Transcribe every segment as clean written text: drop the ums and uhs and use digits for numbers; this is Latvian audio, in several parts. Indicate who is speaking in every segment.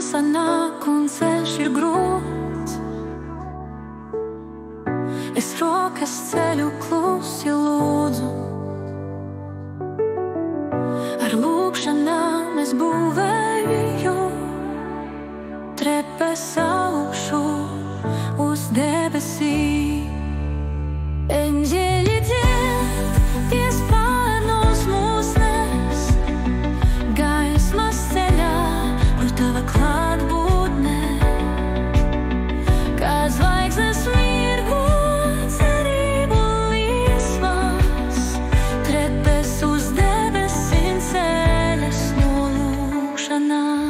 Speaker 1: Tumsa nāk un ceļš ir grūts. Es rokas ceļu klusi lūdzu. Ar lūgšanām es būvēju, trepes augšu uz debesīm. Eņģeļi dzied, tie spārnos mūs nes, gaismas ceļā, kur tava klātbūtne. Kā zvaigznes mirgo, cerību liesmas, trepes uz debesīm ceļas no lūgšanām.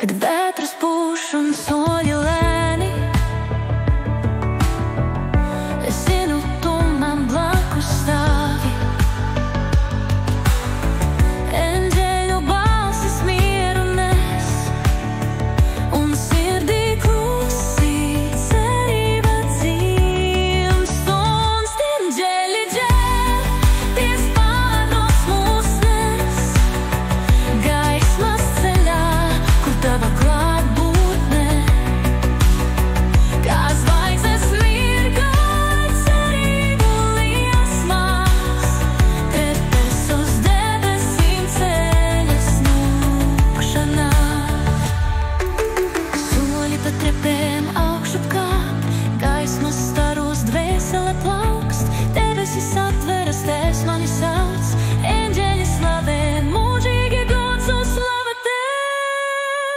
Speaker 1: Kad vētras pūš un soļi lēni, es zinu, tu man blakus stāvi. Eņģeļu balsis mieru nes, un sirdī klusi cerība dzimst. Un eņģeļi džēr, tie spārnos mūs nes, gaismas ceļā, kur tava klātbūtne. Kā zvaigznes mirgo, cerību liesmas, trepes uz debesīm ceļas no lūgšanām. Soļi pa trepēm augšu kāp, gaismas staros dvēsele plaukst, debesis atveras, Tēvs mani sauc, eņģeļi slavē, mūžīgi gods un slava Tev.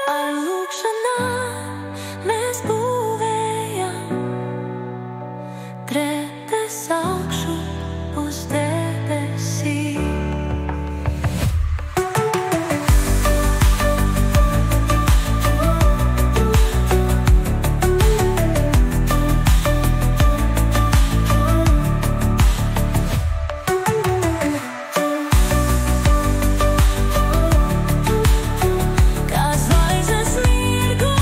Speaker 1: Ar lūgšanām mēs būvējam, trepes augšu uz debesīm. Kā zvaigznes mirgo,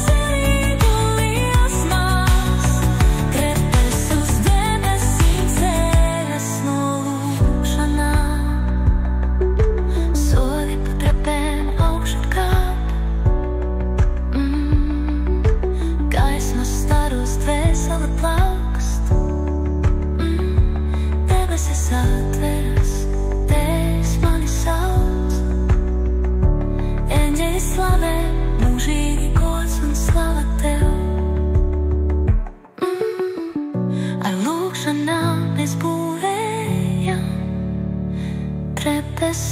Speaker 1: cerību liesmas, trepes uz debesīm ceļas no lūgšanām. Soļi pa trepēm augšu kāp, gaismas staros dvēsele plaukst, debesis atveras, Tēvs mani sauc, eņģeļi slavē, mūžīgi gods un slava Tev. Ar lūgšanām mēs būvējam, trepes